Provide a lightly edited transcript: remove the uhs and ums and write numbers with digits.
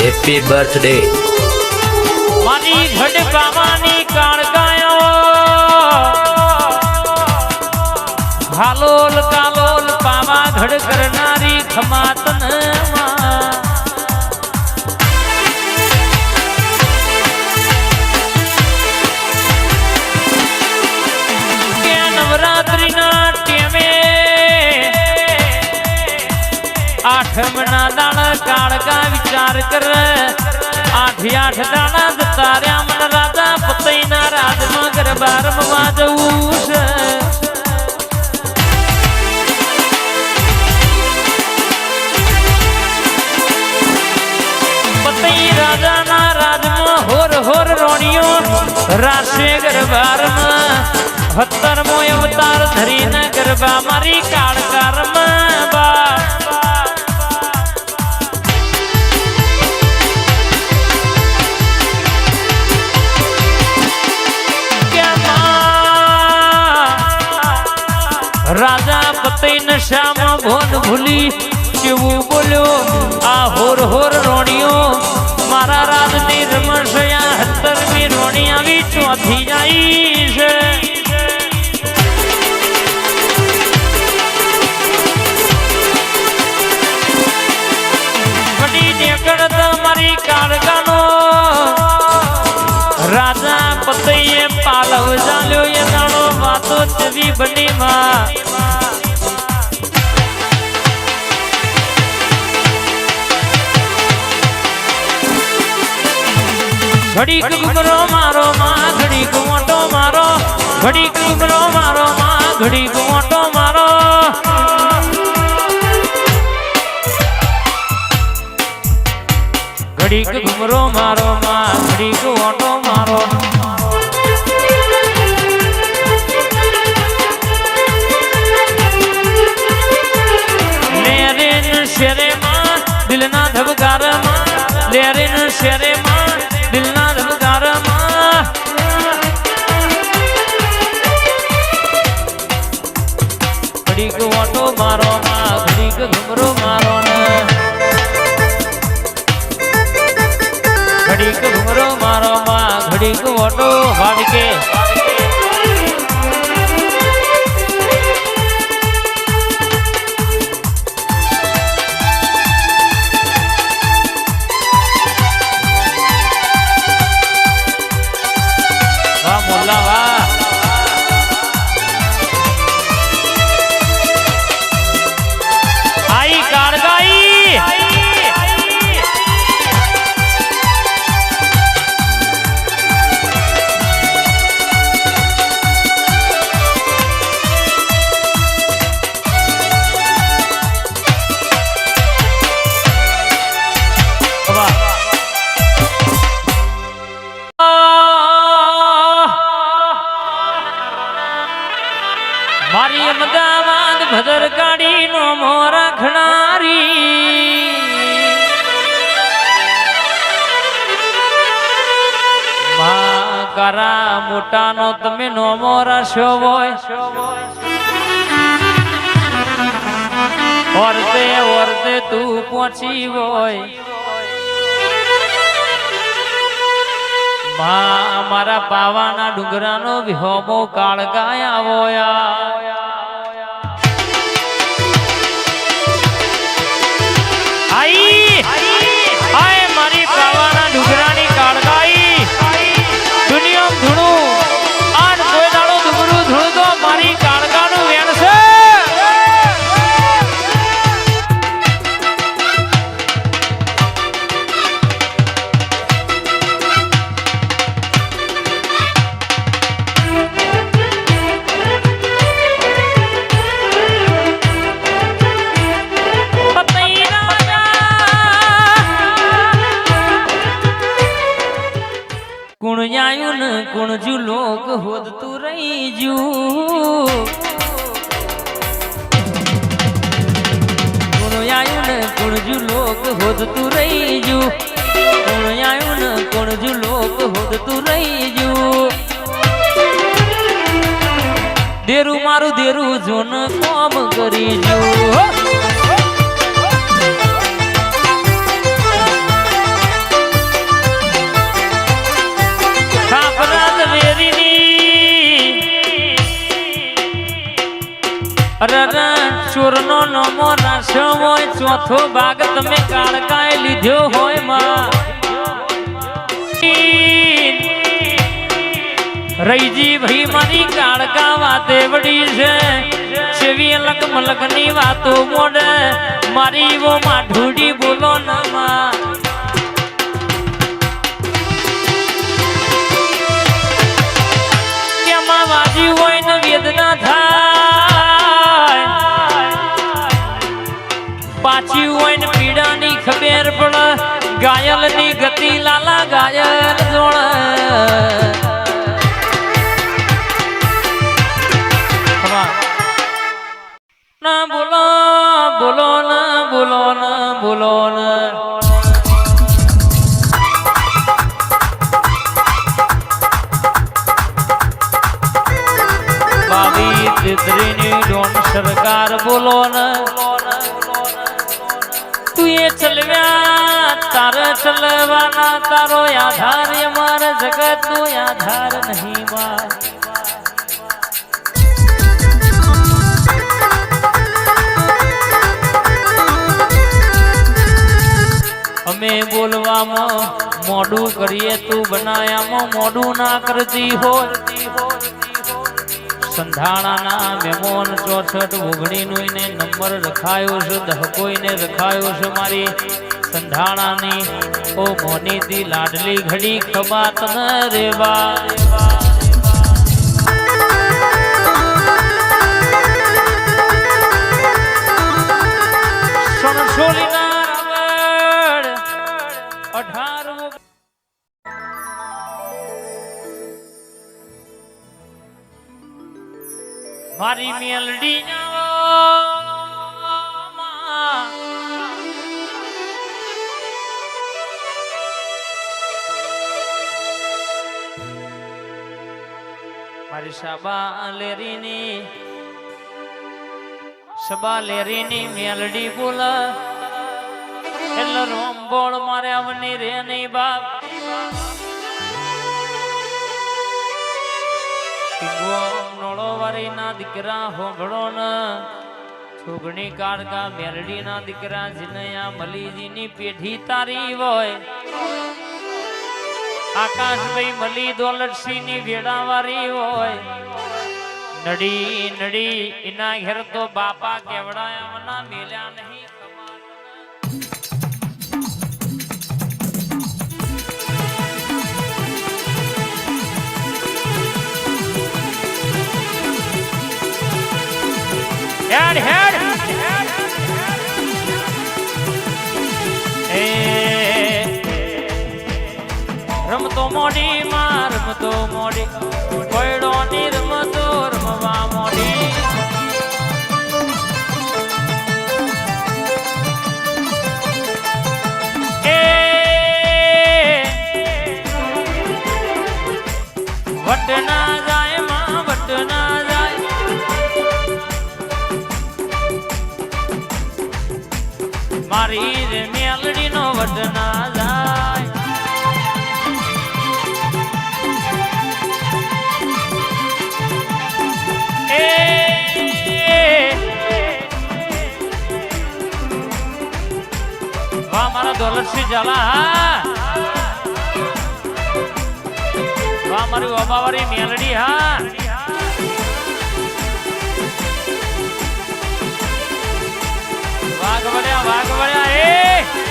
Happy birthday મારી ઘડ પાવાની કાળગાયો હાલોલ કાલોલ પાવા ઘડ કરનારી ખમાતન કે નવરાત્રી ના ટેમે આઠમના દાળ કાળગા વિચાર કર આઠ દાણા જતા રહ્યા મન રાજા પતઈના રાજમાં ગરબા રમવા જવું છે પતઈ રાજાના રાજમાં હોર હોર રોણીઓ રાશે ગરબા રમા 17મો અવતાર ધરીને ગરબા મારી કાળકા રમવા રાજા પતઈ નશામાં ભોન ભૂલી કેવું બોલ્યો આ હોર હોર રોણીઓ મારા રાજની રમણસયા 17મી રોણી આવી ચોથી જાય છે વડી નેકળ મારી કાળગાનો રાજા પતઈએ પાલવ ચાલ્યો એ દાડો વાતો ચવી બની માં ઘડી કુમરો મારો માં ઘડી કુમટો મારો ઘડી કુમરો મારો માં ઘડી કુમટો મારો ઘડી કુમરો મારો માં ઘડી કુમટો મારો લેરેન શેરે માં દિલના ધબકાર માં લેરેન શેરે માં દિલના ધબકાર માં ઘડી કુમટો મારો માં ઘડી કુમરો મારો ઘડીક ઘુમરો મારો માં ઘડીક ઓટો વાડકે વાહ મોલ્લા વાહ આઈ કાળગાઈ મારી અમદાવાદ ભદરકાળી નો મોરા ખણારી મા કરા મોટા નો તમે નો મોરા શો હોય ઓરતે ઓરતે તું પહોંચી હોય મારા પાવાના ડુંગરાનો વિહોમો કાળગાયા વોયા આઈ આય મારી પાવાના ડુંગરાની કાળગાઈ દુનિયા ધૂણું આન કોઈ દાડો ડુંગરું ધૂણું તો મારી કાળગાનું વેણ છે કુણ્યાયું ને કુણજુ લોક હોદતું રહી જુ કુણ્યાયું ને કુણજુ લોક હોદતું રહી જુ કુણ્યાયું ને કુણજુ લોક હોદતું રહી જુ દેરું મારું દેરું જોન કોમ કરી જુ ચોરનો નમો રાખ્યો હોય ચોથો ભાગ તમે કાળકાએ લીધો હોય માં રઈજી ભાઈ મારી કાળકા વાતે વડી છે સેવી અલગ મલક ની વાતો મોડે મારી વો માઢુડી બોલો ન માં કેમાં વાજી હોય ને વેદના થાય પાછી હોય ને પીડાની ખબર પડે ઘાયલ ની ગતિ લાલા ઘાયલ જોડે ના બોલો બોલો ના બોલો ના બોલો ના બાવી દીકરીની ડોન સરકાર બોલો ના તું એ ચલવ્યા તારે ચલવાના તારો આધાર અમારા જગત નો આધાર નહીં માં અમે બોલવામાં મોડું કરીએ તું બનાયામાં મોડું ના કરતી હોય સંધાણાના મેમોન 64 ઓગણીનું ને નંબર રખાયો છે દહકોઈને રખાયો છે મારી સંધાણાની ઓ મોનીથી લાડલી ઘડી ખબાત ન રેવા સોનસોલીના મારી મેલડી મારી સબા લેરીની મેલડી બોલા એટલે રોમબોળ મારે આવની રે નહીં બાપ નોળોવારી ના દીકરા હોંભળો ને છોગણી કાળકા મેલડી ના દીકરા જીનયા મલીજી ની પેઢી તારી હોય આકાશભાઈ મલી દોલતસિંહ ની વેડાવારી હોય નડી નડી એના ઘેર તો બાપા કેવડાયા મના મેલ્યા નહીં Head, head. રમતો મોડી માં રમતો મોડી કોયડો ની રમતો રમવા મોડી વટ ના જાય માં વટ ના જાય મારી રે મેલડી નો વટ ના જાય વાહ મારા દોલતસિંહ ઝાલા વાહ મારી ઓબાવાળી મેલડી હા વાઘ વળ્યા એ